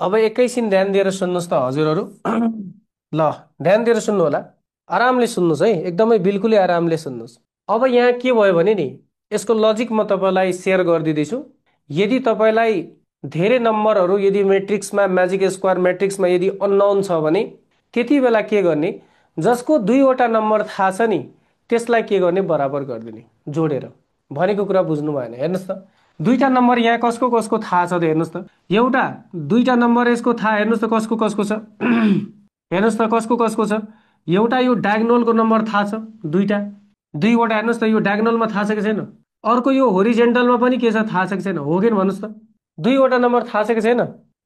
अब एकैछिन ध्यान दिएर सुन्नुहोस् त हजुरहरू। ल, ध्यान दिएर सुन्नु होला। आरामले सुन्नुहोस् है, एकदमै बिल्कुलै आरामले सुन्नुहोस्। अब यहाँ के भयो भने नि, यसको लजिक म तपाईँलाई सेयर गरिदिँदैछु। यदि तपाईँलाई धेरै नम्बरहरू यदि मेट्रिक्समा म्याजिक स्क्वायर मेट्रिक्समा यदि अननोन छ भने त्यति बेला के गर्ने, जसको दुईवटा नम्बर थाहा छ नि त्यसलाई के गर्ने, बराबर गरिदिने जोडेर। भनेको कुरा बुझ्नु भएन, हेर्नुहोस् त। दुईटा नम्बर यहाँ कसको कसको थाहा छ त हेर्नुहोस् त। एउटा दुईटा नम्बर यसको थाहा, हेर्नुहोस् त कसको कसको छ। हेर्नुहोस् त कसको कसको छ। एउटा यो डायगोनलको नम्बर थाहा छ, दुईटा दुईवटा। हेर्नुहोस् त यो डायगोनलमा थाहा छ कि छैन। अर्को यो होरिजेन्टलमा पनि के छ, थाहा छ कि छैन। हो कि भन्नुहोस् त। दुईवटा नम्बर थाहा छ कि छैन,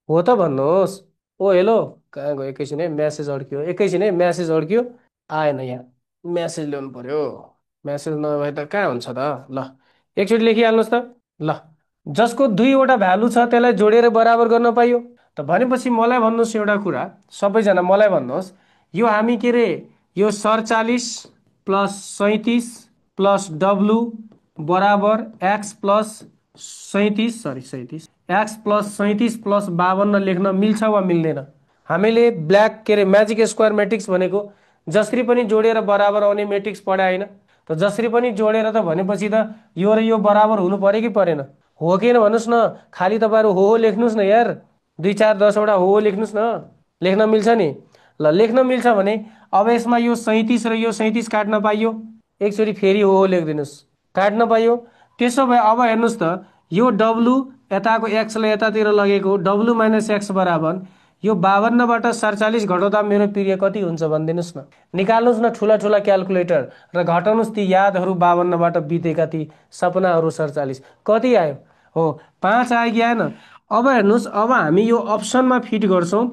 हो त भन्नुहोस्। ओ हेलो, कहाँ गयो, एकैछिन है, म्यासेज अड्कियो, एकैछिन है, म्यासेज अड्कियो, आएन यहाँ। म्यासेज ल्याउनु पर्यो, म्यासेज नभए त कहाँ हुन्छ त। ल, एकचोटि लेखिहाल्नुहोस् त। ल, जसको दुईवटा भ्यालु छ त्यसलाई जोडेर बराबर गर्न पाइयो त। भनेपछि मलाई भन्नुहोस् एउटा कुरा, सबैजना मलाई भन्नुहोस्, यो हामी के रे, यो 47 प्लस 37 प्लस डब्लु बराबर x plus 37, sorry 37, x plus 37 plus 52 लेख्न मिल्छ वा मिल्दैन। हामीले ब्ल्याक के अरे म्याजिक स्क्वायर मेट्रिक्स भनेको जसरी पनि जोडेर बराबर आउने मेट्रिक्स पढाए होइन त। जसरी पनि जोडेर त भनेपछि त यो र यो बराबर हुनु पर्यो कि परेन, हो कि भन्नुहोस् न। खालि तपाईँहरू हो लेख्नुहोस् न यार, 2 4 10 वटा हो लेख्नुहोस् न। लेख्न मिल्छ नि। ल, लेख्न मिल्छ भने अब यसमा यो 37 र यो 37 काट्न पाइयो। एकचोटि फेरि हो लेखिदिनुहोस्, काट्न पाइयो। त्यसो भए अब हेर्नुहोस् त, यो डब्लु यताको एक्सलाई यतातिर लगेको, डब्लु माइनस एक्स बराबर यो 52बाट 47 घटाउँदा मेरो प्रिय कति हुन्छ भनिदिनुहोस् न। निकाल्नुहोस् न ठुला ठुला क्यालकुलेटर र घटाउनुहोस् ती यादहरू 52बाट बितेका ती सपनाहरू 47 कति आयो। हो, 5 आयो कि आएन। अब हेर्नुहोस्, अब हामी यो अप्सनमा फिट गर्छौँ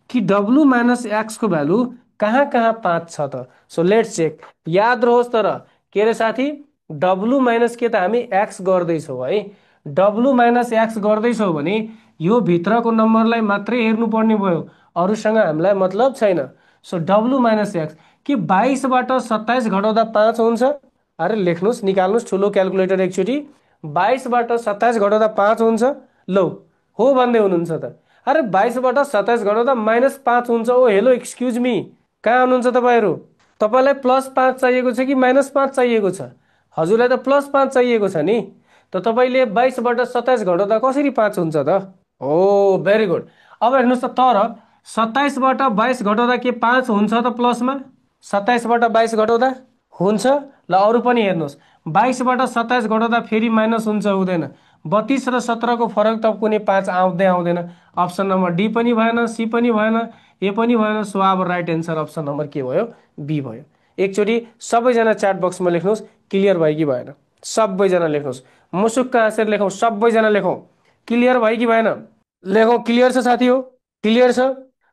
कि डब्लु माइनस एक्सको भ्यालु कहाँ कहाँ 5 छ त। So let's check. याद रहोस् तर के अरे साथी, डब्लु माइनस के त हामी एक्स गर्दैछौँ है। डब्लु माइनस एक्स गर्दैछौँ भने यो भित्रको नम्बरलाई मात्रै हेर्नुपर्ने भयो, अरूसँग हामीलाई मतलब छैन। सो डब्लु माइनस एक्स कि 22बाट 27 घटाउँदा 5 हुन्छ। अरे लेख्नुहोस्, निकाल्नुहोस् ठुलो क्यालकुलेटर एकचोटि। 22बाट 27 घटाउँदा 5 हुन्छ। लौ, हो भन्दै हुनुहुन्छ त। अरे 22बाट 27 घटाउँदा -5 हुन्छ। ओ हेलो, एक्सक्युज मी, कहाँ हुनुहुन्छ तपाईँहरू। तपाईँलाई +5 चाहिएको छ कि -5 चाहिएको छ। हजुरलाई त +5 चाहिएको छ नि। त तपाईँले 22बाट 27 घटाउँदा कसरी 5 हुन्छ त। ओ भेरी गुड। अब हेर्नुहोस् त, तर 27बाट 22 घटाउँदा के 5 हुन्छ त प्लसमा। 27बाट 22 घटाउँदा हुन्छ। ल, अरू पनि हेर्नुहोस्, 22बाट 27 घटाउँदा फेरि माइनस हुन्छ, हुँदैन। 32 र 17को फरक त कुनै 5 आउँदै आउँदैन। अप्सन नम्बर डी पनि भएन, सी पनि भएन, ए पनि भएन। सो अब राइट एन्सर अप्सन नम्बर के भयो, बी भयो। एकचोटि सबैजना च्याट बक्समा लेख्नुहोस्, क्लियर भयो कि भएन। सबैजना लेख्नुहोस्, मुसुक्क हाँसेर लेखौँ, सबैजना लेखौँ, क्लियर भयो कि भएन। लेखौँ, क्लियर छ साथी हो, क्लियर छ।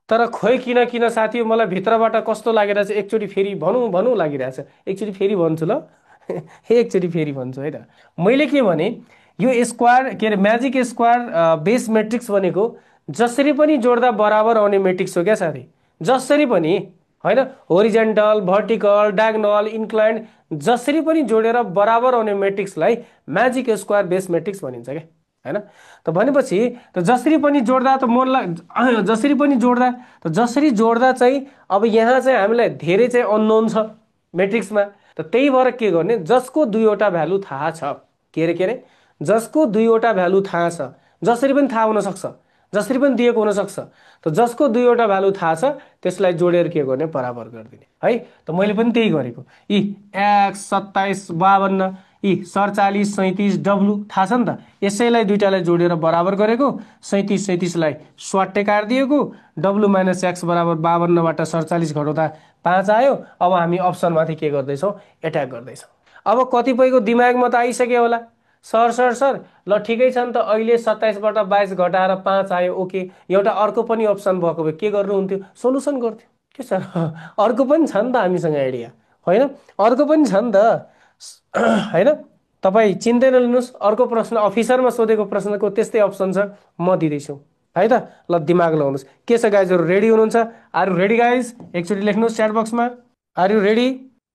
तर खोइ किन किन साथी हो, मलाई भित्रबाट कस्तो लागिरहेछ, एकचोटि फेरि भनौँ भनौँ लागिरहेछ। एकचोटि फेरि भन्छु ल। एकचोटि फेरि भन्छु है त। मैले के भने, यो स्क्वायर के अरे म्याजिक स्क्वायर बेस मेट्रिक्स भनेको जसरी पनि जोड्दा बराबर आउने मेट्रिक्स हो क्या साथी। जसरी पनि होइन, होरिजेन्टल, भर्टिकल, डायगोनल, इन्क्लाइन्ड, जसरी पनि जोडेर बराबर आउने मेट्रिक्सलाई म्याजिक स्क्वायर बेस मेट्रिक्स भनिन्छ क्या, होइन। त भनेपछि त जसरी पनि जोड्दा त मोडलाई जसरी पनि जोड्दा त जसरी जोड्दा चाहिँ अब यहाँ चाहिँ हामीलाई धेरै चाहिँ अननोन छ मेट्रिक्समा। त त्यही भएर के गर्ने, जसको दुईवटा भ्यालु थाहा छ, के अरे जसको दुईवटा भ्यालु थाहा छ, जसरी पनि थाहा हुनसक्छ, जसरी पनि दिएको हुनसक्छ। त जसको दुईवटा भ्यालु थाहा छ त्यसलाई जोडेर के गर्ने, बराबर गरिदिने है। त मैले पनि त्यही गरेको। यी एक्स 27 52, यी 47 37 डब्लु थाहा छ नि त। यसैलाई दुईटालाई जोडेर बराबर गरेको, 37 37लाई स्वाट्टै काटिदिएको। डब्लु माइनस एक्स बराबर 52बाट 47 घटाउँदा 5 आयो। अब हामी अप्सनमाथि के गर्दैछौँ, एट्याक गर्दैछौँ। अब कतिपयको दिमागमा त आइसक्यो होला, सर सर सर ल ठिकै छ नि त, अहिले 27बाट 22 घटाएर 5 आयो, ओके। एउटा अर्को पनि अप्सन भएको भए के गर्नुहुन्थ्यो, सोलुसन गर्थ्यो के सर। अर्को पनि छ नि त हामीसँग आइडिया, होइन। अर्को पनि छ नि त, होइन। तपाईँ चिन्ता नलिनुहोस्, अर्को प्रश्न अफिसरमा सोधेको प्रश्नको त्यस्तै अप्सन छ, म दिँदैछु है त। ल, दिमाग लगाउनुहोस्। के छ गाइजहरू, रेडी हुनुहुन्छ? Are you ready guys? एकचोटि लेख्नुहोस् च्याट बक्समा, are you ready?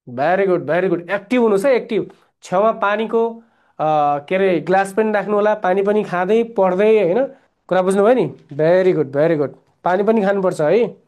Very good, very good. Active हुनुहोस् है, एक्टिभ। छेउमा पानीको के अरे ग्लास पनि राख्नु होला, पानी पनि खाँदै पढ्दै, होइन। कुरा बुझ्नुभयो नि? Very good very good. पानी पनि खानुपर्छ है।